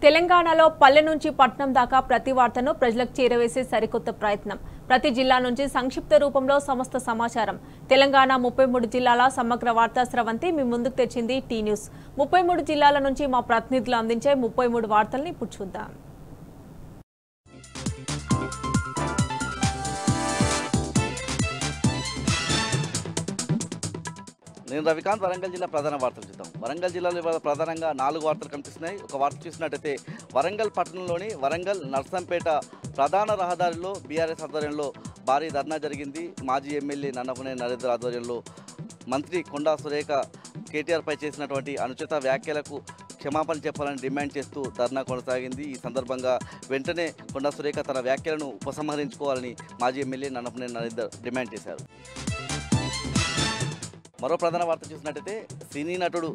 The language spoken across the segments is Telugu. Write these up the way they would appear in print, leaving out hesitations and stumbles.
తెలంగాణలో పల్లె నుంచి పట్నం దాకా ప్రతి వార్తను ప్రజలకు చేరవేసే సరికొత్త ప్రయత్నం. ప్రతి జిల్లా నుంచి సంక్షిప్త రూపంలో సమస్త సమాచారం. తెలంగాణ 33 జిల్లాల సమగ్ర వార్తా స్రవంతి మీ ముందుకు తెచ్చింది టీ న్యూస్. 33 జిల్లాల నుంచి మా ప్రతినిధులు అందించే 33 వార్తల్ని ఇప్పుడు చూద్దాం. నేను రవికాంత్. వరంగల్ జిల్లా ప్రధాన వార్తలు చూద్దాం. వరంగల్ జిల్లాలో ప్రధానంగా 4 వార్తలు కనిపిస్తున్నాయి. ఒక వార్త చూసినట్టయితే వరంగల్ పట్టణంలోని వరంగల్ నర్సంపేట ప్రధాన రహదారిలో బీఆర్ఎస్ ఆధ్వర్యంలో భారీ ధర్నా జరిగింది. మాజీ ఎమ్మెల్యే నన్నపనేని నరేంద్ర ఆధ్వర్యంలో మంత్రి కొండా సురేఖ కేటీఆర్పై చేసినటువంటి అనుచిత వ్యాఖ్యలకు క్షమాపణ చెప్పాలని డిమాండ్ చేస్తూ ధర్నా కొనసాగింది. ఈ సందర్భంగా వెంటనే కొండా సురేఖ తన వ్యాఖ్యలను ఉపసంహరించుకోవాలని మాజీ ఎమ్మెల్యే నన్నపనేని నరేంద్ర డిమాండ్ చేశారు. మరో ప్రధాన వార్త చూసినట్టయితే సినీ నటుడు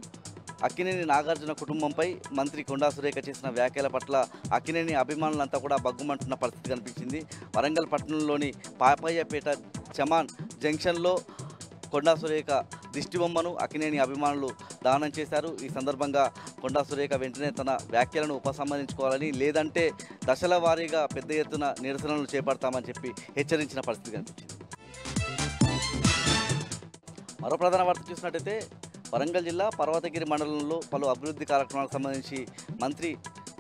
అక్కినేని నాగార్జున కుటుంబంపై మంత్రి కొండా సురేఖ చేసిన వ్యాఖ్యల పట్ల అక్కినేని అభిమానులంతా కూడా బగ్గుమంటున్న పరిస్థితి కనిపించింది. వరంగల్ పట్టణంలోని పాపయ్యపేట చమాన్ జంక్షన్లో కొండా సురేఖ దిష్టిబొమ్మను అక్కినేని అభిమానులు దహనం చేశారు. ఈ సందర్భంగా కొండా సురేఖ వెంటనే తన వ్యాఖ్యలను ఉపసంహరించుకోవాలని, లేదంటే దశల వారీగా పెద్ద ఎత్తున నిరసనలు చేపడతామని చెప్పి హెచ్చరించిన పరిస్థితి కనిపించింది. మరో ప్రధాన వార్త చూసినట్టయితే వరంగల్ జిల్లా పర్వతగిరి మండలంలో పలు అభివృద్ధి కార్యక్రమాలకు సంబంధించి మంత్రి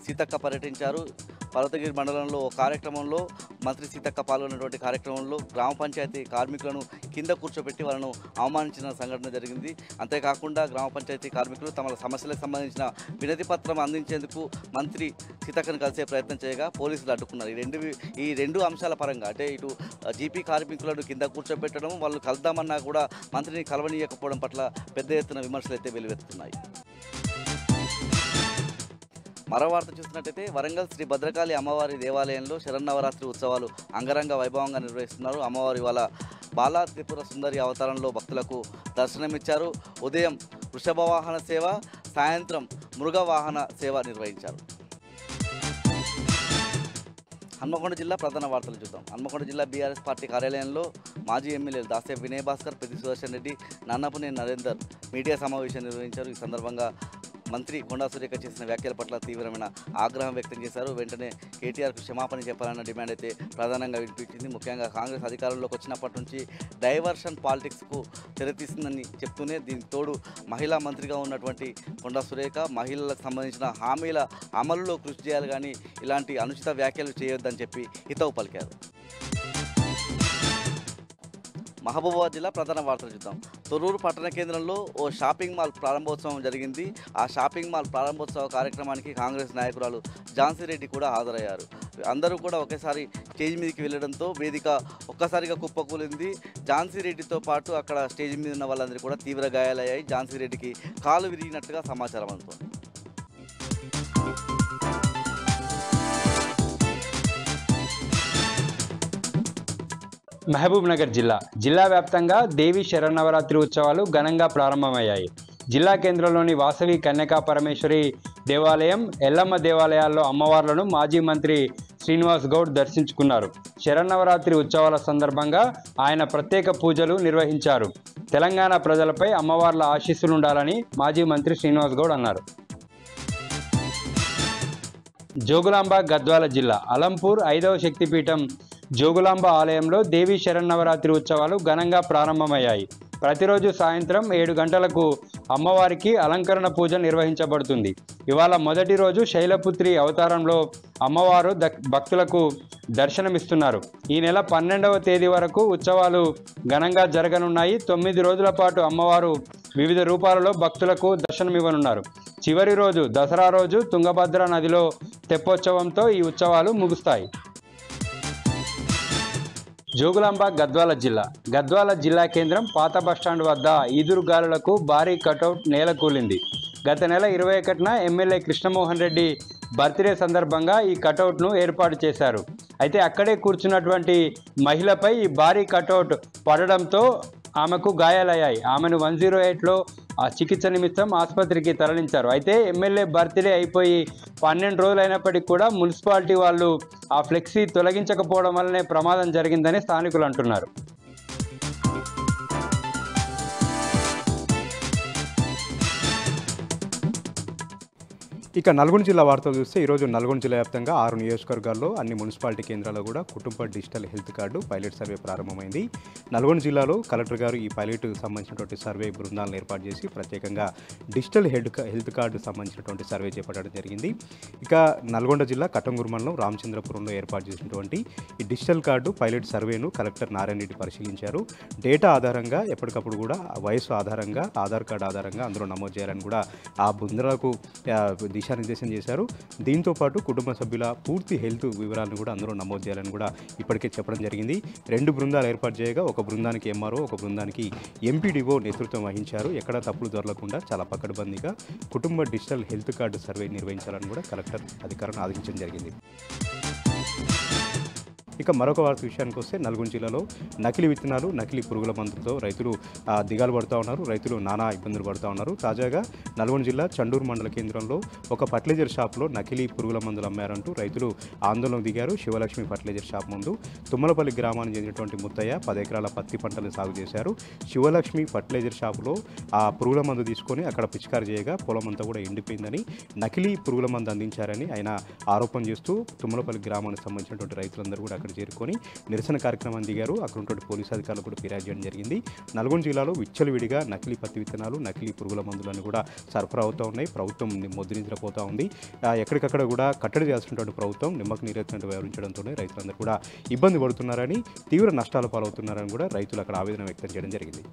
సీతక్క పర్యటించారు. పర్వతగిరి మండలంలో కార్యక్రమంలో మంత్రి సీతక్క పాల్గొన్నటువంటి కార్యక్రమంలో గ్రామ పంచాయతీ కార్మికులను కింద కూర్చోబెట్టి వాళ్ళను అవమానించిన సంఘటన జరిగింది. అంతేకాకుండా గ్రామ పంచాయతీ కార్మికులు తమ సమస్యలకు సంబంధించిన వినతి పత్రం అందించేందుకు మంత్రి సీతక్కను కలిసే ప్రయత్నం చేయగా పోలీసులు అడ్డుకున్నారు. ఈ రెండు అంశాల పరంగా అంటే ఇటు జీపీ కార్మికులను కింద కూర్చోబెట్టడం, వాళ్ళు కలుద్దామన్నా కూడా మంత్రిని కలవనీయకపోవడం పట్ల పెద్ద ఎత్తున విమర్శలు అయితే వెలువెత్తుతున్నాయి. మరో వార్త చూసినట్టయితే వరంగల్ శ్రీ భద్రకాళి అమ్మవారి దేవాలయంలో శరన్నవరాత్రి ఉత్సవాలు అంగరంగ వైభవంగా నిర్వహిస్తున్నారు. అమ్మవారి వాళ్ళ బాలా త్రిపుర సుందరి అవతారంలో భక్తులకు దర్శనమిచ్చారు. ఉదయం వృషభ వాహన సేవ, సాయంత్రం మృగ వాహన సేవ నిర్వహించారు. హన్మకొండ జిల్లా ప్రధాన వార్తలు చూద్దాం. హన్మకొండ జిల్లా బీఆర్ఎస్ పార్టీ కార్యాలయంలో మాజీ ఎమ్మెల్యేలు దాసే వినయ్ భాస్కర్, పెద్ది సుదర్శన్ రెడ్డి, నన్నపనేని నరేందర్ మీడియా సమావేశం నిర్వహించారు. ఈ సందర్భంగా మంత్రి కొండా సురేఖ చేసిన వ్యాఖ్యల పట్ల తీవ్రమైన ఆగ్రహం వ్యక్తం చేశారు. వెంటనే కేటీఆర్కు క్షమాపణ చెప్పాలన్న డిమాండ్ అయితే ప్రధానంగా వినిపించింది. ముఖ్యంగా కాంగ్రెస్ అధికారంలోకి వచ్చినప్పటి నుంచి డైవర్షన్ పాలిటిక్స్కు తెరతీసిందని చెప్తూనే దీనికి తోడు మహిళా మంత్రిగా ఉన్నటువంటి కొండా సురేఖ మహిళలకు సంబంధించిన హామీల అమలులో కృషి చేయాలి, కానీ ఇలాంటి అనుచిత వ్యాఖ్యలు చేయొద్దని చెప్పి హితవు పలికారు. మహబూబాబాద్ జిల్లా ప్రధాన వార్తలు చూద్దాం. తొర్రూరు పట్టణ కేంద్రంలో ఓ షాపింగ్ మాల్ ప్రారంభోత్సవం జరిగింది. ఆ షాపింగ్ మాల్ ప్రారంభోత్సవ కార్యక్రమానికి కాంగ్రెస్ నాయకురాలు ఝాన్సీ రెడ్డి కూడా హాజరయ్యారు. అందరూ కూడా ఒకేసారి స్టేజ్ మీదకి వెళ్ళడంతో వేదిక ఒక్కసారిగా కుప్పకూలింది. ఝాన్సీ రెడ్డితో పాటు అక్కడ స్టేజ్ మీద ఉన్న వాళ్ళందరూ కూడా తీవ్ర గాయాలయ్యాయి. ఝాన్సీ రెడ్డికి కాలు విరిగినట్టుగా సమాచారం అందుతోంది. మహబూబ్నగర్ జిల్లా వ్యాప్తంగా దేవి శరన్నవరాత్రి ఉత్సవాలు ఘనంగా ప్రారంభమయ్యాయి. జిల్లా కేంద్రంలోని వాసవి కన్యకా పరమేశ్వరి దేవాలయం, ఎల్లమ్మ దేవాలయాల్లో అమ్మవార్లను మాజీ మంత్రి శ్రీనివాస్ గౌడ్ దర్శించుకున్నారు. శరన్నవరాత్రి ఉత్సవాల సందర్భంగా ఆయన ప్రత్యేక పూజలు నిర్వహించారు. తెలంగాణ ప్రజలపై అమ్మవార్ల ఆశీస్సులుండాలని మాజీ మంత్రి శ్రీనివాస్ గౌడ్ అన్నారు. జోగులాంబ గద్వాల జిల్లా అలంపూర్ 5వ శక్తిపీఠం జోగులాంబ ఆలయంలో దేవి శరన్నవరాత్రి ఉత్సవాలు ఘనంగా ప్రారంభమయ్యాయి. ప్రతిరోజు సాయంత్రం 7 గంటలకు అమ్మవారికి అలంకరణ పూజ నిర్వహించబడుతుంది. ఇవాళ మొదటి రోజు శైలపుత్రి అవతారంలో అమ్మవారు భక్తులకు దర్శనమిస్తున్నారు. ఈ నెల 12వ తేదీ వరకు ఉత్సవాలు ఘనంగా జరగనున్నాయి. 9 రోజుల పాటు అమ్మవారు వివిధ రూపాలలో భక్తులకు దర్శనమివ్వనున్నారు. చివరి రోజు దసరా రోజు తుంగభద్ర నదిలో తెప్పోత్సవంతో ఈ ఉత్సవాలు ముగుస్తాయి. జోగులాంబ గద్వాల జిల్లా కేంద్రం పాత బస్టాండ్ వద్ద ఈదురుగాలులకు భారీ కటౌట్ నేల కూలింది. గత నెల 21న ఎమ్మెల్యే కృష్ణమోహన్ రెడ్డి బర్త్డే సందర్భంగా ఈ కటౌట్ను ఏర్పాటు చేశారు. అయితే అక్కడే కూర్చున్నటువంటి మహిళపై ఈ భారీ కటౌట్ పడడంతో ఆమెకు గాయాలయ్యాయి. ఆమెను 108లో చికిత్స నిమిత్తం ఆసుపత్రికి తరలించారు. అయితే ఎమ్మెల్యే బర్త్డే అయిపోయి 12 రోజులైనప్పటికీ కూడా మున్సిపాలిటీ వాళ్ళు ఆ ఫ్లెక్సీ తొలగించకపోవడం వల్లనే ప్రమాదం జరిగిందని స్థానికులు అంటున్నారు. ఇక నల్గొండ జిల్లా వార్తలు చూస్తే ఈరోజు నల్గొండ జిల్లా వ్యాప్తంగా 6 నియోజకవర్గాల్లో అన్ని మున్సిపాలిటీ కేంద్రాల్లో కూడా కుటుంబ digital health card pilot survey ప్రారంభమైంది. నల్గొండ జిల్లాలో కలెక్టర్ గారు ఈ పైలట్ సంబంధించినటువంటి సర్వే బృందాలను ఏర్పాటు చేసి ప్రత్యేకంగా డిజిటల్ హెల్త్ కార్డు సంబంధించినటువంటి సర్వే చేపట్టడం జరిగింది. ఇక నల్గొండ జిల్లా కట్టంగూరు మండలం రామచంద్రపురంలో ఏర్పాటు చేసినటువంటి ఈ డిజిటల్ కార్డు పైలట్ సర్వేను కలెక్టర్ నారాయణ రెడ్డి పరిశీలించారు. డేటా ఆధారంగా ఎప్పటికప్పుడు కూడా వయసు ఆధారంగా ఆధార్ కార్డు ఆధారంగా అందులో నమోదు చేయాలని కూడా ఆ బృందాలకు దిశానిర్దేశం చేశారు. దీంతో పాటు కుటుంబ సభ్యుల పూర్తి హెల్త్ వివరాలను కూడా అందరూ నమోదు చేయాలని కూడా ఇప్పటికే చెప్పడం జరిగింది. 2 బృందాలు ఏర్పాటు చేయగా ఒక బృందానికి ఎంఆర్ఓ, ఒక బృందానికి ఎంపీడీఓ నేతృత్వం వహించారు. ఎక్కడా తప్పులు దొరలకుండా చాలా పకడ్బందీగా కుటుంబ డిజిటల్ హెల్త్ కార్డు సర్వే నిర్వహించాలని కూడా కలెక్టర్ అధికారులను ఆదేశించడం జరిగింది. ఇక మరొక వార్త విషయానికి వస్తే నల్గొండ జిల్లాలో నకిలీ విత్తనాలు, నకిలీ పురుగుల మందులతో రైతులు దిగాలు పడుతూ ఉన్నారు. రైతులు నానా ఇబ్బందులు పడుతూ ఉన్నారు. తాజాగా నల్గొండ జిల్లా చండూరు మండల కేంద్రంలో ఒక ఫర్టిలైజర్ షాప్లో నకిలీ పురుగుల మందులు అమ్మారంటూ రైతులు ఆందోళనకు దిగారు. శివలక్ష్మి ఫర్టిలైజర్ షాప్ ముందు తుమ్మలపల్లి గ్రామానికి చెందినటువంటి ముత్తయ్య 10 ఎకరాల పత్తి పంటలు సాగు చేశారు. శివలక్ష్మి ఫర్టిలైజర్ షాపులో ఆ పురుగుల మందు తీసుకొని అక్కడ పిచికారి చేయగా పొలం అంతా కూడా ఎండిపోయిందని, నకిలీ పురుగుల మందు అందించారని ఆయన ఆరోపణ చేస్తూ తుమ్మలపల్లి గ్రామానికి సంబంధించినటువంటి రైతులందరూ కూడా చేరుకొని నిరసన కార్యక్రమం దిగారు. అక్కడ ఉన్నటువంటి పోలీసు అధికారులు కూడా ఫిర్యాదు చేయడం జరిగింది. నల్గొండ జిల్లాలో విచ్చలవిడిగా నకిలీ పత్తి విత్తనాలు, నకిలీ పురుగుల మందులను కూడా సరఫరా అవుతూ ఉన్నాయి. ప్రభుత్వం మొద్దునిద్రపోతూ ఉంది. ఎక్కడికక్కడ కూడా కట్టడి చేస్తున్నటువంటి ప్రభుత్వం నిమ్మకు నీరెత్తినట్టు వ్యవహరించడంతోనే రైతులందరూ కూడా ఇబ్బంది పడుతున్నారని, తీవ్ర నష్టాల పాలవుతున్నారని కూడా రైతులు అక్కడ ఆవేదన వ్యక్తం చేయడం జరిగింది.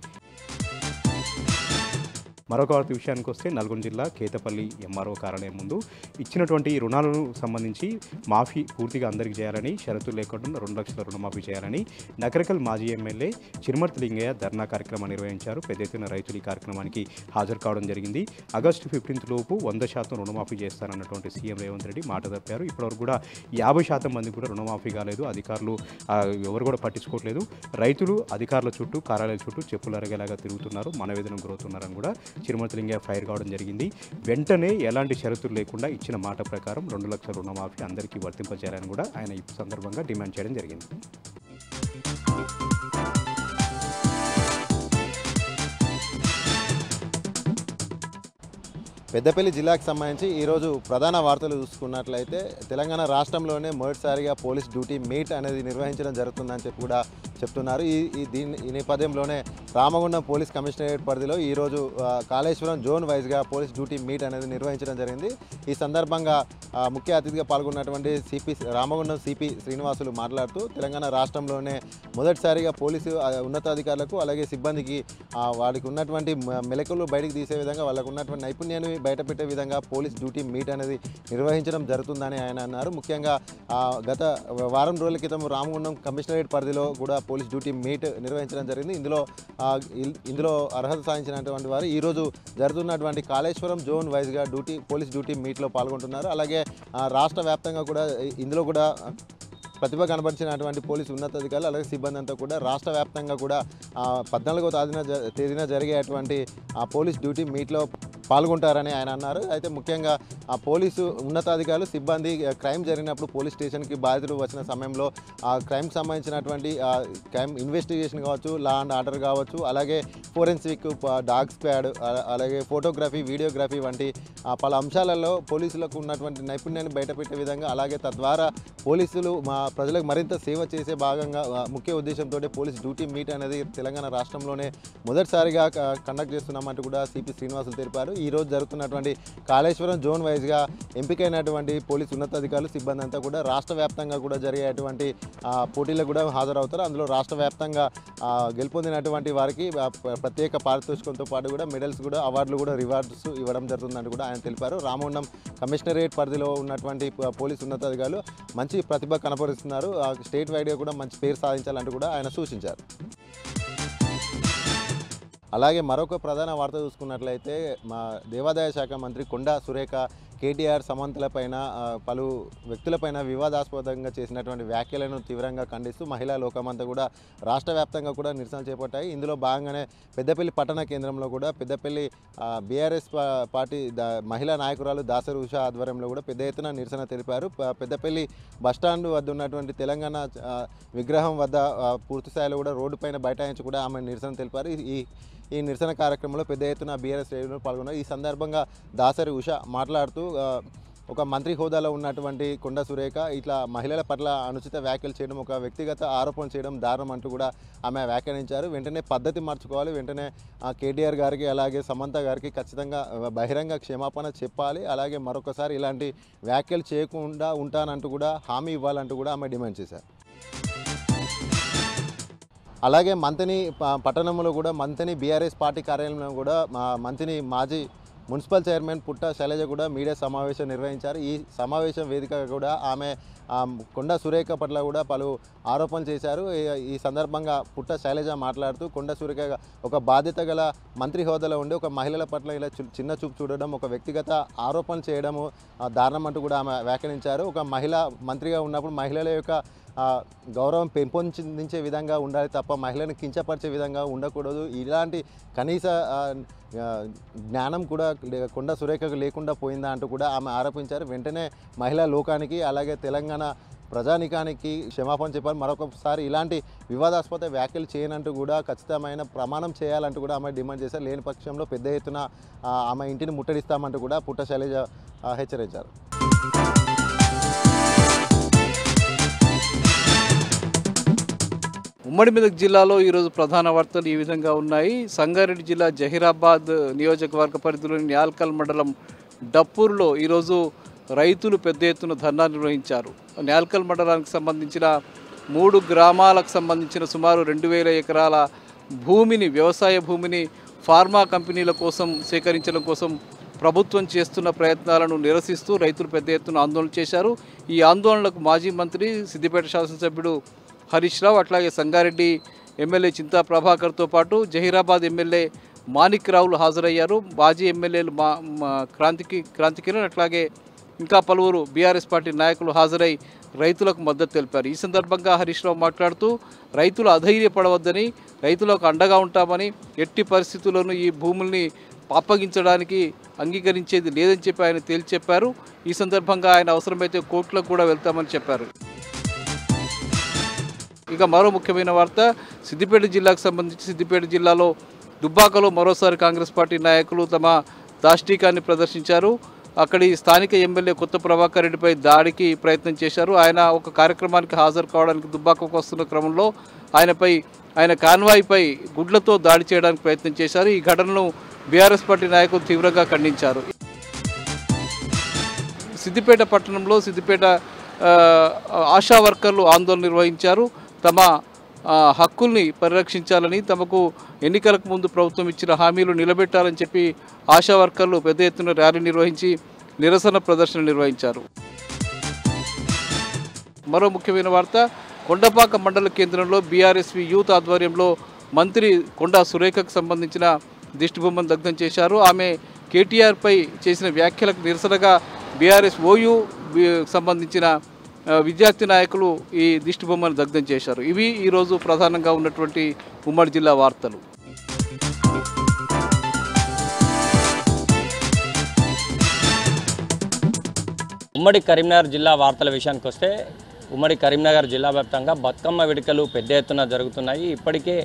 మరొక వార్త విషయానికి వస్తే నల్గొండ జిల్లా కేతపల్లి ఎంఆర్ఓ కార్యాలయం ముందు ఇచ్చినటువంటి రుణాలను సంబంధించి మాఫీ పూర్తిగా అందరికీ చేయాలని, షరతులు లేకుండా 2 లక్షల రుణమాఫీ చేయాలని నకరికల్ మాజీ ఎమ్మెల్యే చిరుమర్తి లింగయ్య ధర్నా కార్యక్రమం నిర్వహించారు. పెద్ద ఎత్తున రైతులు ఈ కార్యక్రమానికి హాజరు కావడం జరిగింది. ఆగస్టు 15 లోపు 100% రుణమాఫీ చేస్తారన్నటువంటి సీఎం రేవంత్ రెడ్డి మాట తప్పారు. ఇప్పటివరకు కూడా 50% మంది కూడా రుణమాఫీ కాలేదు. అధికారులు ఎవరు కూడా పట్టించుకోవట్లేదు. రైతులు అధికారుల చుట్టూ, కార్యాలయాల చుట్టూ చెప్పులు అరగేలాగా తిరుగుతున్నారు, మనవేదనకు గురవుతున్నారని కూడా చిరుమర్తి లింగయ్య ఫైర్ కావడం జరిగింది. వెంటనే ఎలాంటి షరతులు లేకుండా ఇచ్చిన మాట ప్రకారం 2 లక్షల రుణమాఫీ అందరికీ వర్తింపజేయాలని కూడా ఆయన ఈ సందర్భంగా డిమాండ్ చేయడం జరిగింది. పెద్దపల్లి జిల్లాకు సంబంధించి ఈరోజు ప్రధాన వార్తలు చూసుకున్నట్లయితే తెలంగాణ రాష్ట్రంలోనే మొదటిసారిగా పోలీస్ డ్యూటీ మీట్ అనేది నిర్వహించడం జరుగుతుందని చెప్పి కూడా చెప్తున్నారు. ఈ నేపథ్యంలోనే రామగుండం పోలీస్ కమిషనరేట్ పరిధిలో ఈరోజు కాళేశ్వరం జోన్ వైజ్గా పోలీస్ డ్యూటీ మీట్ అనేది నిర్వహించడం జరిగింది. ఈ సందర్భంగా ముఖ్య అతిథిగా పాల్గొన్నటువంటి రామగుండం సిపి శ్రీనివాసులు మాట్లాడుతూ తెలంగాణ రాష్ట్రంలోనే మొదటిసారిగా పోలీసు ఉన్నతాధికారులకు అలాగే సిబ్బందికి వారికి ఉన్నటువంటి మెలకులు బయటికి తీసే విధంగా వాళ్ళకు ఉన్నటువంటి నైపుణ్యాన్ని బయటపెట్టే విధంగా పోలీస్ డ్యూటీ మీట్ అనేది నిర్వహించడం జరుగుతుందని ఆయన అన్నారు. ముఖ్యంగా గత వారం రోజుల క్రితం రామగుండం కమిషనరేట్ పరిధిలో కూడా పోలీస్ డ్యూటీ మీట్ నిర్వహించడం జరిగింది. ఇందులో అర్హత సాధించినటువంటి వారు ఈరోజు జరుగుతున్నటువంటి కాళేశ్వరం జోన్ వైజ్గా పోలీస్ డ్యూటీ మీట్లో పాల్గొంటున్నారు. అలాగే రాష్ట్ర వ్యాప్తంగా కూడా ఇందులో కూడా ప్రతిభ కనబరిచినటువంటి పోలీసు ఉన్నతాధికారులు అలాగే సిబ్బంది అంతా కూడా రాష్ట్ర వ్యాప్తంగా కూడా 14వ తేదీన జరిగేటువంటి పోలీస్ డ్యూటీ మీట్లో పాల్గొంటారని ఆయన అన్నారు. అయితే ముఖ్యంగా పోలీసు ఉన్నతాధికారులు సిబ్బంది క్రైమ్ జరిగినప్పుడు పోలీస్ స్టేషన్కి బాధితులు వచ్చిన సమయంలో ఆ క్రైమ్కి సంబంధించినటువంటి క్రైమ్ ఇన్వెస్టిగేషన్ కావచ్చు, లా అండ్ ఆర్డర్ కావచ్చు, అలాగే ఫోరెన్సిక్, డాగ్ స్క్వాడ్, అలాగే ఫోటోగ్రఫీ, వీడియోగ్రఫీ వంటి పలు అంశాలలో పోలీసులకు ఉన్నటువంటి నైపుణ్యాన్ని బయటపెట్టే విధంగా అలాగే తద్వారా పోలీసులు ప్రజలకు మరింత సేవ చేసే భాగంగా ముఖ్య ఉద్దేశంతో పోలీస్ డ్యూటీ మీట్ అనేది తెలంగాణ రాష్ట్రంలోనే మొదటిసారిగా కండక్ట్ చేస్తున్నామంటూ కూడా సిపి శ్రీనివాసులు తెలిపారు. ఈరోజు జరుగుతున్నటువంటి కాళేశ్వరం జోన్ వైజ్గా ఎంపికైనటువంటి పోలీసు ఉన్నతాధికారులు సిబ్బంది అంతా కూడా రాష్ట్ర వ్యాప్తంగా కూడా జరిగేటువంటి పోటీలకు కూడా హాజరవుతారు. అందులో రాష్ట్ర వ్యాప్తంగా గెలుపొందినటువంటి వారికి ప్రత్యేక పారితోషికంతో పాటు కూడా మెడల్స్ కూడా, అవార్డులు కూడా, రివార్డ్స్ ఇవ్వడం జరుగుతుందని కూడా ఆయన తెలిపారు. రామగుండం కమిషనరేట్ పరిధిలో ఉన్నటువంటి పోలీసు ఉన్నతాధికారులు మంచి ప్రతిభ కనపరుస్తున్నారు. స్టేట్ వైడ్గా కూడా మంచి పేరు సాధించాలంటూ కూడా ఆయన సూచించారు. అలాగే మరొక ప్రధాన వార్త చూసుకున్నట్లయితే మా దేవాదాయ శాఖ మంత్రి కొండా సురేఖ కేటీఆర్ సమంతలపైన పలు వ్యక్తులపైన వివాదాస్పదంగా చేసినటువంటి వ్యాఖ్యలను తీవ్రంగా ఖండిస్తూ మహిళా లోకమంతా కూడా రాష్ట్ర వ్యాప్తంగా కూడా నిరసన చేపట్టాయి. ఇందులో భాగంగానే పెద్దపల్లి పట్టణ కేంద్రంలో కూడా పెద్దపల్లి బీఆర్ఎస్ పార్టీ మహిళా నాయకురాలు దాసరి ఉషా ఆధ్వర్యంలో కూడా పెద్ద ఎత్తున నిరసన తెలిపారు. పెద్దపల్లి బస్టాండ్ వద్ద ఉన్నటువంటి తెలంగాణ విగ్రహం వద్ద పూర్తి స్థాయిలో కూడా రోడ్డుపైన బైఠాయించి కూడా ఆమె నిరసన తెలిపారు. ఈ నిరసన కార్యక్రమంలో పెద్ద ఎత్తున బీఆర్ఎస్ శ్రేణులు పాల్గొన్నారు. ఈ సందర్భంగా దాసరి ఉష మాట్లాడుతూ ఒక మంత్రి హోదాలో ఉన్నటువంటి కొండా సురేఖ ఇట్లా మహిళల పట్ల అనుచిత వ్యాఖ్యలు చేయడం, ఒక వ్యక్తిగత ఆరోపణ చేయడం దారుణం అంటూ కూడా ఆమె వ్యాఖ్యానించారు. వెంటనే పద్ధతి మార్చుకోవాలి, వెంటనే కేటీఆర్ గారికి అలాగే సమంత గారికి ఖచ్చితంగా బహిరంగ క్షమాపణ చెప్పాలి, అలాగే మరొకసారి ఇలాంటి వ్యాఖ్యలు చేయకుండా ఉంటానంటూ కూడా హామీ ఇవ్వాలంటూ కూడా ఆమె డిమాండ్ చేశారు. అలాగే మంతని పట్టణంలో కూడా మంతని బీఆర్ఎస్ పార్టీ కార్యాలయంలో కూడా మంతని మాజీ మున్సిపల్ చైర్మన్ పుట్ట శైలజ కూడా మీడియా సమావేశం నిర్వహించారు. ఈ సమావేశం వేదికగా కూడా ఆమె కొండా సురేఖ పట్ల కూడా పలు ఆరోపణలు చేశారు. ఈ సందర్భంగా పుట్ట శైలజ మాట్లాడుతూ కొండా సురేఖ ఒక బాధ్యత గల మంత్రి హోదాలో ఉండి ఒక మహిళల పట్ల ఇలా చిన్న చూపు చూడడం, ఒక వ్యక్తిగత ఆరోపణలు చేయడము దారుణం అంటూ కూడా ఆమె వ్యాఖ్యానించారు. ఒక మహిళ మంత్రిగా ఉన్నప్పుడు మహిళల యొక్క గౌరవం పెంపొందించే విధంగా ఉండాలి తప్ప మహిళను కించపరిచే విధంగా ఉండకూడదు. ఇలాంటి కనీస జ్ఞానం కూడా కొండా సురేఖకు లేకుండా పోయిందా అంటూ కూడా ఆమె ఆరోపించారు. వెంటనే మహిళా లోకానికి అలాగే తెలంగాణ ప్రజానికానికి క్షమాపణ చెప్పాలి, మరొకసారి ఇలాంటి వివాదాస్పద వ్యాఖ్యలు చేయనంటూ కూడా ఖచ్చితమైన ప్రమాణం చేయాలంటూ కూడా ఆమె డిమాండ్ చేశారు. లేని పక్షంలో పెద్ద ఎత్తున ఆమె ఇంటిని ముట్టడిస్తామంటూ కూడా పుట్ట శైలజ హెచ్చరించారు. ఉమ్మడి మెదక్ జిల్లాలో ఈరోజు ప్రధాన వార్తలు ఈ విధంగా ఉన్నాయి. సంగారెడ్డి జిల్లా జహీరాబాద్ నియోజకవర్గ పరిధిలోని న్యాల్కల్ మండలం డప్పూర్లో ఈరోజు రైతులు పెద్ద ఎత్తున ధర్నా నిర్వహించారు. న్యాల్కల్ మండలానికి సంబంధించిన 3 గ్రామాలకు సంబంధించిన సుమారు 2000 ఎకరాల భూమిని, వ్యవసాయ భూమిని ఫార్మా కంపెనీల కోసం సేకరించడం కోసం ప్రభుత్వం చేస్తున్న ప్రయత్నాలను నిరసిస్తూ రైతులు పెద్ద ఎత్తున ఆందోళన చేశారు. ఈ ఆందోళనకు మాజీ మంత్రి సిద్దిపేట శాసనసభ్యుడు హరీష్ రావు, అట్లాగే సంగారెడ్డి ఎమ్మెల్యే చింతా ప్రభాకర్తో పాటు జహీరాబాద్ ఎమ్మెల్యే మాణిక్ రావులు హాజరయ్యారు. మాజీ ఎమ్మెల్యేలు క్రాంతి కిరణ్ అట్లాగే ఇంకా పలువురు బీఆర్ఎస్ పార్టీ నాయకులు హాజరై రైతులకు మద్దతు తెలిపారు. ఈ సందర్భంగా హరీష్ రావు మాట్లాడుతూ రైతులు అధైర్యపడవద్దని, రైతులకు అండగా ఉంటామని, ఎట్టి పరిస్థితుల్లోనూ ఈ భూముల్ని అప్పగించడానికి అంగీకరించేది లేదని చెప్పి ఆయన తేల్చి చెప్పారు. ఈ సందర్భంగా ఆయన అవసరమైతే కోర్టులకు కూడా వెళ్తామని చెప్పారు. ఇక మరో ముఖ్యమైన వార్త, సిద్దిపేట జిల్లాకు సంబంధించి సిద్దిపేట జిల్లాలో దుబ్బాకలో మరోసారి కాంగ్రెస్ పార్టీ నాయకులు తమ దాష్టీకాన్ని ప్రదర్శించారు. అక్కడి స్థానిక ఎమ్మెల్యే కొత్త ప్రభాకర్ రెడ్డిపై దాడికి ప్రయత్నం చేశారు. ఆయన ఒక కార్యక్రమానికి హాజరు కావడానికి దుబ్బాకకు వస్తున్న క్రమంలో ఆయన కాన్వాయ్పై గుడ్లతో దాడి చేయడానికి ప్రయత్నం చేశారు. ఈ ఘటనను బీఆర్ఎస్ పార్టీ నాయకులు తీవ్రంగా ఖండించారు. సిద్దిపేట పట్టణంలో సిద్దిపేట ఆశా వర్కర్లు ఆందోళన నిర్వహించారు. తమ హక్కుల్ని పరిరక్షించాలని, తమకు ఎన్నికలకు ముందు ప్రభుత్వం ఇచ్చిన హామీలు నిలబెట్టాలని చెప్పి ఆశా వర్కర్లు పెద్ద ఎత్తున ర్యాలీ నిర్వహించి నిరసన ప్రదర్శన నిర్వహించారు. మరో ముఖ్యమైన వార్త, కొండపాక మండల కేంద్రంలో బీఆర్ఎస్వి యూత్ ఆధ్వర్యంలో మంత్రి కొండా సురేఖకు సంబంధించిన దిష్టిబొమ్మను దగ్ధం చేశారు. ఆమె కేటీఆర్పై చేసిన వ్యాఖ్యలకు నిరసనగా బీఆర్ఎస్ ఓయూ సంబంధించిన విద్యార్థి నాయకులు ఈ దిష్టిబొమ్మను దగ్ధం చేశారు. ఇవి ఈరోజు ప్రధానంగా ఉన్నటువంటి ఉమ్మడి జిల్లా వార్తలు. ఉమ్మడి కరీంనగర్ జిల్లా వార్తల విషయానికి వస్తే, ఉమ్మడి కరీంనగర్ జిల్లా వ్యాప్తంగా బతుకమ్మ వేడుకలు పెద్ద ఎత్తున జరుగుతున్నాయి. ఇప్పటికే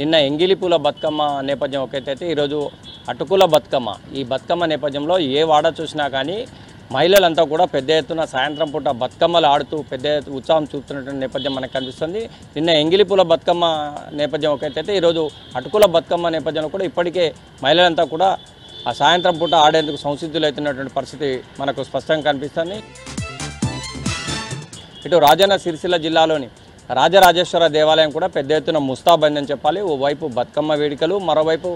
నిన్న ఎంగిలిపూల బతుకమ్మ నేపథ్యం ఒకటైతే ఈరోజు అటుకుల బతుకమ్మ. ఈ బతుకమ్మ నేపథ్యంలో ఏ వాడ చూసినా కానీ మహిళలంతా కూడా పెద్ద ఎత్తున సాయంత్రం పూట బతుకమ్మలు ఆడుతూ పెద్ద ఉత్సాహం చూపుతున్నటువంటి నేపథ్యం మనకు కనిపిస్తుంది. నిన్న ఎంగిలిపూల బతుకమ్మ నేపథ్యం ఒకటైతే ఈరోజు అటుకుల బతుకమ్మ నేపథ్యంలో కూడా ఇప్పటికే మహిళలంతా కూడా ఆ సాయంత్రం పూట ఆడేందుకు సంసిద్ధులవుతున్నటువంటి పరిస్థితి మనకు స్పష్టంగా కనిపిస్తుంది. ఇటు రాజన్న సిరిసిల్ల జిల్లాలోని రాజరాజేశ్వర దేవాలయం కూడా పెద్ద ఎత్తున ముస్తాబైందని చెప్పాలి. ఓవైపు బతుకమ్మ వేడుకలు, మరోవైపు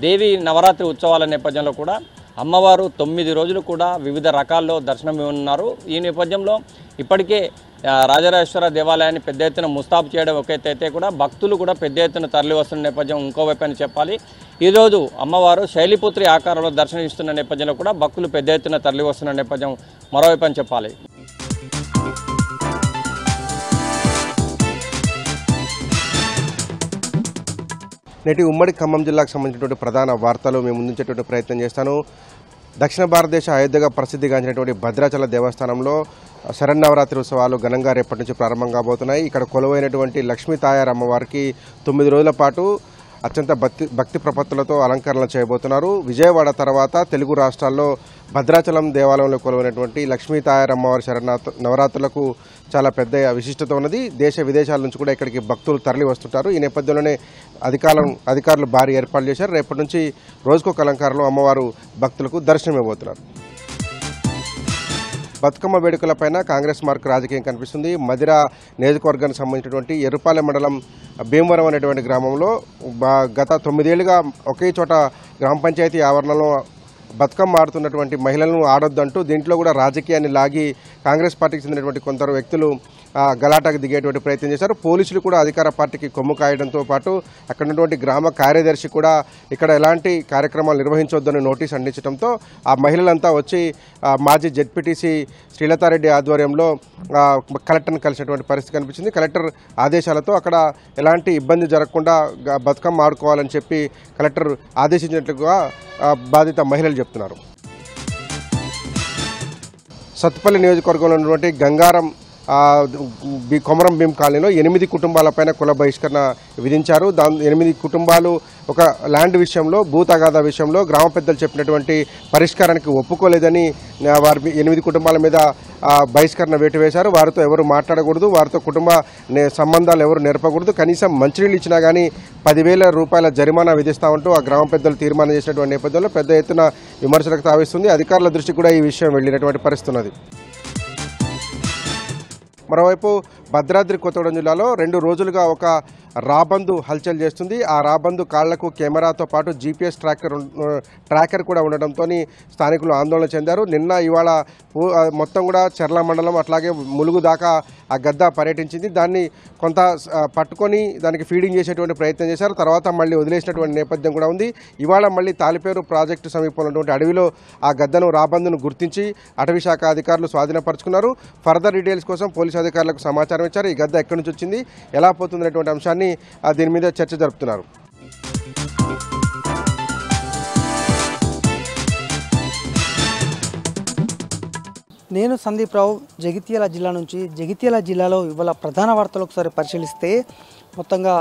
దేవి నవరాత్రి ఉత్సవాల నేపథ్యంలో కూడా అమ్మవారు 9 రోజులు కూడా వివిధ రకాల్లో దర్శనం ఇవ్వనున్నారు. ఈ నేపథ్యంలో ఇప్పటికే రాజరాజేశ్వర దేవాలయాన్ని పెద్ద ఎత్తున ముస్తాబు చేయడం ఒక ఎత్తు అయితే కూడా భక్తులు కూడా పెద్ద ఎత్తున తరలి వస్తున్న నేపథ్యం ఇంకోవైపు అని చెప్పాలి. ఈరోజు అమ్మవారు శైలిపుత్రి ఆకారంలో దర్శనమిస్తున్న నేపథ్యంలో కూడా భక్తులు పెద్ద ఎత్తున తరలి వస్తున్న నేపథ్యం మరోవైపు అని చెప్పాలి. నేటి ఉమ్మడి ఖమ్మం జిల్లాకు సంబంధించినటువంటి ప్రధాన వార్తలు మేము ముందుంచేటువంటి ప్రయత్నం చేస్తాను. దక్షిణ భారతదేశ అయోధ్యగా ప్రసిద్ధిగాంచినటువంటి భద్రాచల దేవస్థానంలో శరన్నవరాత్రి ఉత్సవాలు ఘనంగా రేపటి నుంచి ప్రారంభం కాబోతున్నాయి. ఇక్కడ కొలువైనటువంటి లక్ష్మీ తాయారు అమ్మవారికి 9 రోజుల పాటు అత్యంత భక్తి ప్రపత్తులతో అలంకరణలు చేయబోతున్నారు. విజయవాడ తర్వాత తెలుగు రాష్ట్రాల్లో భద్రాచలం దేవాలయంలో కొలువైనటువంటి లక్ష్మీ తాయారమ్మవారి నవరాత్రులకు చాలా పెద్ద విశిష్టత ఉన్నది. దేశ విదేశాల నుంచి కూడా ఇక్కడికి భక్తులు తరలి వస్తుంటారు. ఈ నేపథ్యంలోనే అధికారులు భారీ ఏర్పాట్లు చేశారు. రేపటి నుంచి రోజుకొక అలంకారంలో అమ్మవారు భక్తులకు దర్శనమివ్వబోతున్నారు. బతుకమ్మ వేడుకలపైన కాంగ్రెస్ మార్క్ రాజకీయం కనిపిస్తుంది. మదిర నియోజకవర్గానికి సంబంధించినటువంటి ఎర్రుపాలెం మండలం భీమవరం అనేటువంటి గ్రామంలో గత 9 ఏళ్లుగా ఒకే చోట గ్రామ పంచాయతీ ఆవరణలో బతుకమ్మ ఆడుతున్నటువంటి మహిళలను ఆడొద్దంటూ దీంట్లో కూడా రాజకీయాన్ని లాగి కాంగ్రెస్ పార్టీకి చెందినటువంటి కొందరు వ్యక్తులు గలాటాకు దిగేటువంటి ప్రయత్నం చేశారు. పోలీసులు కూడా అధికార పార్టీకి కొమ్ము కాయడంతో పాటు అక్కడ ఉన్నటువంటి గ్రామ కార్యదర్శి కూడా ఇక్కడ ఎలాంటి కార్యక్రమాలు నిర్వహించొద్దని నోటీస్ అందించడంతో ఆ మహిళలంతా వచ్చి మాజీ జెడ్పీటీసీ శ్రీలతారెడ్డి ఆధ్వర్యంలో కలెక్టర్ని కలిసినటువంటి పరిస్థితి కనిపించింది. కలెక్టర్ ఆదేశాలతో అక్కడ ఎలాంటి ఇబ్బంది జరగకుండా బతుకమ్మ ఆడుకోవాలని చెప్పి కలెక్టర్ ఆదేశించినట్లుగా బాధిత మహిళలు చెప్తున్నారు. సత్తుపల్లి నియోజకవర్గంలో ఉన్నటువంటి గంగారం కొమరం భీం కాలనీలో 8 కుటుంబాలపైన కుల బహిష్కరణ విధించారు. 8 కుటుంబాలు ఒక ల్యాండ్ విషయంలో భూ తగాదా విషయంలో గ్రామ పెద్దలు చెప్పినటువంటి పరిష్కారానికి ఒప్పుకోలేదని వారి 8 కుటుంబాల మీద బహిష్కరణ వేటు వేశారు. వారితో ఎవరు మాట్లాడకూడదు, వారితో కుటుంబ సంబంధాలు ఎవరు నెరపకూడదు, కనీసం మంచినీళ్ళు ఇచ్చినా కానీ 10,000 రూపాయల జరిమానా విధిస్తామంటూ ఆ గ్రామ పెద్దలు తీర్మానం చేసినటువంటి నేపథ్యంలో పెద్ద ఎత్తున విమర్శలకు తావిస్తుంది. అధికారుల దృష్టికి కూడా ఈ విషయం వెళ్ళినటువంటి పరిస్థితి ఉన్నది. మరోవైపు భద్రాద్రి కొత్తగూడెం జిల్లాలో 2 రోజులుగా ఒక రాబందు హల్చల్ చేస్తుంది. ఆ రాబందు కాళ్లకు కెమెరాతో పాటు జీపీఎస్ ట్రాకర్ కూడా ఉండడంతో స్థానికులు ఆందోళన చెందారు. నిన్న ఇవాళ మొత్తం కూడా చెర్ల మండలం అట్లాగే ములుగు దాకా ఆ గద్ద పర్యటించింది. దాన్ని కొంత పట్టుకొని దానికి ఫీడింగ్ చేసేటువంటి ప్రయత్నం చేశారు. తర్వాత మళ్ళీ వదిలేసినటువంటి నేపథ్యం కూడా ఉంది. ఇవాళ మళ్ళీ తాలిపేరు ప్రాజెక్టు సమీపంలో ఉన్నటువంటి అడవిలో ఆ గద్దను రాబందును గుర్తించి అటవీ శాఖ అధికారులు స్వాధీనపరుచుకున్నారు. ఫర్దర్ డీటెయిల్స్ కోసం పోలీసు అధికారులకు సమాచారం ఇచ్చారు. ఈ గద్ద ఎక్కడి నుంచి వచ్చింది, ఎలా పోతుందనేటువంటి అంశాన్ని దీని మీద చర్చ జరుపుతున్నారు. నేను సందీప్ రావు, జగిత్యాల జిల్లా నుంచి. జగిత్యాల జిల్లాలో ఇవాళ ప్రధాన వార్తలు ఒకసారి పరిశీలిస్తే మొత్తంగా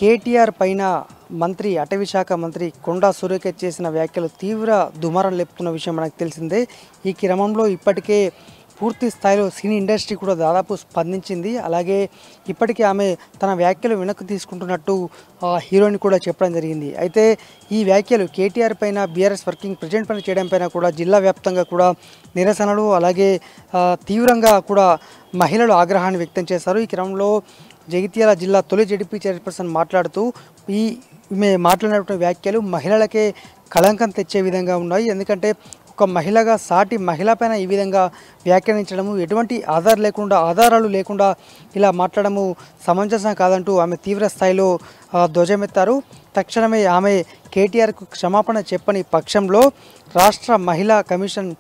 కేటీఆర్ పైన మంత్రి అటవీ శాఖ మంత్రి కొండా సురేఖ చేసిన వ్యాఖ్యలు తీవ్ర దుమారం లేపుతున్న విషయం మనకు తెలిసిందే. ఈ క్రమంలో ఇప్పటికే పూర్తి స్థాయిలో సినీ ఇండస్ట్రీ కూడా దాదాపు స్పందించింది. అలాగే ఇప్పటికీ ఆమె తన వ్యాఖ్యలు వెనక్కి తీసుకుంటున్నట్టు హీరోయిన్ కూడా చెప్పడం జరిగింది. అయితే ఈ వ్యాఖ్యలు కేటీఆర్ పైన బీఆర్ఎస్ వర్కింగ్ ప్రెసిడెంట్ పైన చేయడం పైన కూడా జిల్లా వ్యాప్తంగా కూడా నిరసనలు అలాగే తీవ్రంగా కూడా మహిళలు ఆగ్రహాన్ని వ్యక్తం చేశారు. ఈ క్రమంలో జగిత్యాల జిల్లా తొలి జెడ్పీ చైర్పర్సన్ మాట్లాడుతూ ఈమె మాట్లాడినటువంటి వ్యాఖ్యలు మహిళలకే కళంకం తెచ్చే విధంగా ఉన్నాయి. ఎందుకంటే ఒక మహిళగా సాటి మహిళ పైన ఈ విధంగా వ్యాఖ్యానించడము, ఎటువంటి ఆధారాలు లేకుండా ఇలా మాట్లాడము సమంజసం కాదంటూ ఆమె తీవ్ర స్థాయిలో ధ్వజమెత్తారు. తక్షణమే ఆమె కేటీఆర్కు క్షమాపణ చెప్పని పక్షంలో రాష్ట్ర మహిళా కమిషన్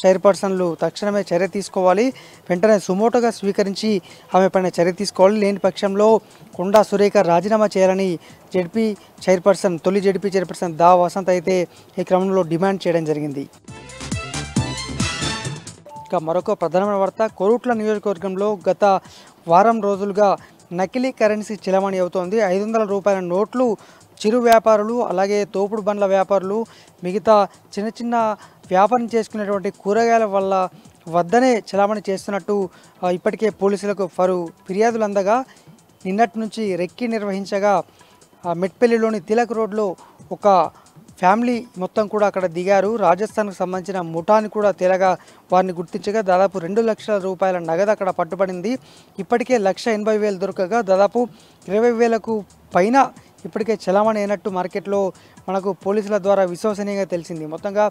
చైర్పర్సన్లు తక్షణమే చర్య తీసుకోవాలి, వెంటనే సుమోటోగా స్వీకరించి ఆమె పైన చర్య తీసుకోవాలి. లేని పక్షంలో కొండా సురేఖ రాజీనామా చేయాలని తొలి జెడ్పీ చైర్పర్సన్ దా వసంత్ అయితే ఈ క్రమంలో డిమాండ్ చేయడం జరిగింది. ఇక మరొక ప్రధానమైన వార్త, కోరుట్ల నియోజకవర్గంలో గత వారం రోజులుగా నకిలీ కరెన్సీ చలామణి అవుతోంది. 500 రూపాయల నోట్లు చిరు వ్యాపారులు అలాగే తోపుడు బండ్ల వ్యాపారులు మిగతా చిన్న వ్యాపారం చేసుకునేటువంటి కూరగాయల వద్దనే చలామణి చేస్తున్నట్టు ఇప్పటికే పోలీసులకు ఫిర్యాదులు అందగా నిన్నటి నుంచి రెక్కి నిర్వహించగా మెట్పల్లిలోని తిలక్ రోడ్లో ఒక ఫ్యామిలీ మొత్తం కూడా అక్కడ దిగారు. రాజస్థాన్కు సంబంధించిన ముఠాని కూడా తేలగా వారిని గుర్తించగా దాదాపు 2 లక్షల రూపాయల నగదు అక్కడ పట్టుబడింది. ఇప్పటికే 1,80,000 దొరకగా దాదాపు 20,000కు పైన ఇప్పటికే చలామణి అయినట్టు మార్కెట్లో మనకు పోలీసుల ద్వారా విశ్వసనీయంగా తెలిసింది. మొత్తంగా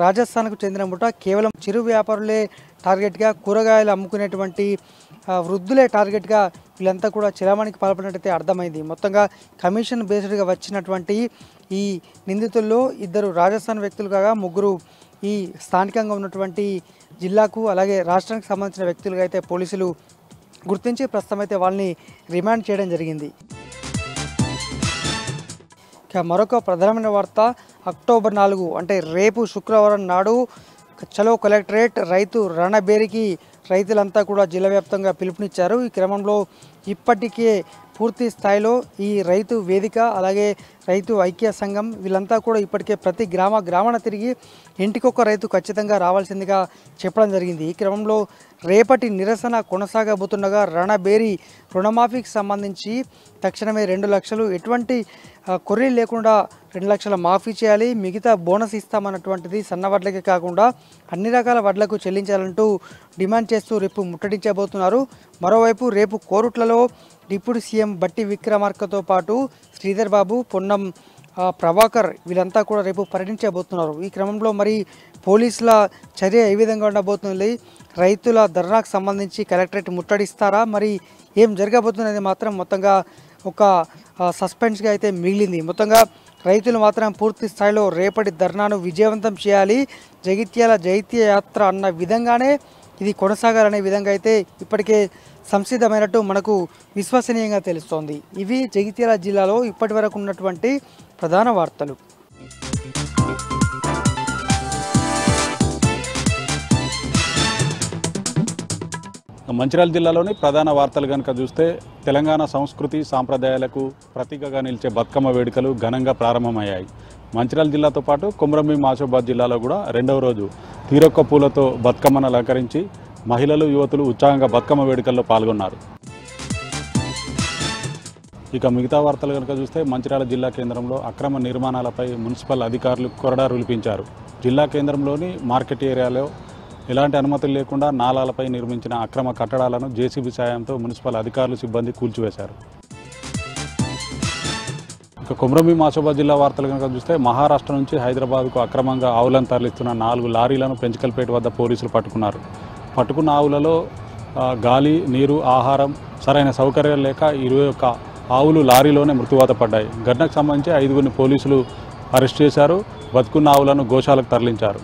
రాజస్థాన్కు చెందిన ముఠ కేవలం చిరు వ్యాపారులే టార్గెట్గా, కూరగాయలు అమ్ముకునేటువంటి వృద్ధులే టార్గెట్గా వీళ్ళంతా కూడా చలామణికి పాల్పడినట్టయితే అర్థమైంది. మొత్తంగా కమిషన్ బేస్డ్గా వచ్చినటువంటి ఈ నిందితుల్లో 2 రాజస్థాన్ వ్యక్తులు కాగా 3 ఈ స్థానికంగా ఉన్నటువంటి జిల్లాకు అలాగే రాష్ట్రానికి సంబంధించిన వ్యక్తులుగా అయితే పోలీసులు గుర్తించి ప్రస్తుతం అయితే వాళ్ళని రిమాండ్ చేయడం జరిగింది. ఇక మరొక ప్రధానమైన వార్త, అక్టోబర్ 4 అంటే రేపు శుక్రవారం నాడు చలో కలెక్టరేట్ రైతు రణబేరికి రైతులంతా కూడా జిల్లా వ్యాప్తంగా పిలుపునిచ్చారు. ఈ క్రమంలో ఇప్పటికే పూర్తి స్థాయిలో ఈ రైతు వేదిక అలాగే రైతు ఐక్య సంఘం వీళ్ళంతా కూడా ఇప్పటికే ప్రతి గ్రామాన తిరిగి ఇంటికొక రైతు ఖచ్చితంగా రావాల్సిందిగా చెప్పడం జరిగింది. ఈ క్రమంలో రేపటి నిరసన కొనసాగబోతుండగా రణబేరి రుణమాఫీకి సంబంధించి తక్షణమే 2 లక్షలు ఎటువంటి కొర్రీ లేకుండా 2 లక్షల మాఫీ చేయాలి, మిగతా బోనస్ ఇస్తామన్నటువంటిది సన్న వడ్లకే కాకుండా అన్ని రకాల వడ్లకు చెల్లించాలంటూ డిమాండ్ చేస్తూ రేపు ముట్టడించబోతున్నారు. మరోవైపు రేపు కోరుట్లలో డిప్యూటీ సీఎం బట్టి విక్రమార్కతో పాటు శ్రీధర్ బాబు, పొన్నం ప్రభాకర్ వీళ్ళంతా కూడా రేపు పర్యటించబోతున్నారు. ఈ క్రమంలో మరి పోలీసుల చర్య ఏ విధంగా ఉండబోతుంది, రైతుల ధర్నాకు సంబంధించి కలెక్టరేట్ ముట్టడిస్తారా, మరి ఏం జరగబోతున్నది మాత్రం మొత్తంగా ఒక సస్పెన్స్గా అయితే మిగిలింది. మొత్తంగా రైతులు మాత్రం పూర్తి స్థాయిలో రేపటి ధర్నాను విజయవంతం చేయాలి, జగిత్యాల జైత్య యాత్ర అన్న విధంగానే ఇది కొనసాగాలనే విధంగా అయితే ఇప్పటికే సంసిద్ధమైనట్టు మనకు విశ్వసనీయంగా తెలుస్తోంది. ఇవి జగిత్యాల జిల్లాలో ఇప్పటి వరకు ఉన్నటువంటి ప్రధాన వార్తలు. మంచిర్యాల జిల్లాలోని ప్రధాన వార్తలు కనుక చూస్తే తెలంగాణ సంస్కృతి సాంప్రదాయాలకు ప్రతీకగా నిలిచే బతుకమ్మ వేడుకలు ఘనంగా ప్రారంభమయ్యాయి. మంచిర్యాల జిల్లాతో పాటు కొమరంభీం ఆసిఫాబాద్ జిల్లాలో కూడా 2వ రోజు తీరొక్క పూలతో బతుకమ్మను అలంకరించి మహిళలు యువతులు ఉత్సాహంగా బతుకమ్మ వేడుకల్లో పాల్గొన్నారు. ఇక మిగతా వార్తలు కనుక చూస్తే మంచిర్యాల జిల్లా కేంద్రంలో అక్రమ నిర్మాణాలపై మున్సిపల్ అధికారులు కొరడా రులిపించారు. జిల్లా కేంద్రంలోని మార్కెట్ ఏరియాలో ఎలాంటి అనుమతులు లేకుండా నాలాలపై నిర్మించిన అక్రమ కట్టడాలను జేసీబీ సాయంతో మున్సిపల్ అధికారులు సిబ్బంది కూల్చివేశారు. ఇక కొమరంభీం ఆసిఫాబాద్ జిల్లా వార్తలు కనుక చూస్తే మహారాష్ట్ర నుంచి హైదరాబాద్కు అక్రమంగా ఆవులను తరలిస్తున్న 4 లారీలను పెంచకల్పేట వద్ద పోలీసులు పట్టుకున్నారు. పట్టుకున్న ఆవులలో గాలి, నీరు, ఆహారం సరైన సౌకర్యాలు లేక 21 ఆవులు లారీలోనే మృత్యువాత పడ్డాయి. ఘటనకు సంబంధించి 5గురిని పోలీసులు అరెస్ట్ చేశారు. బతుకున్న ఆవులను గోశాలకు తరలించారు.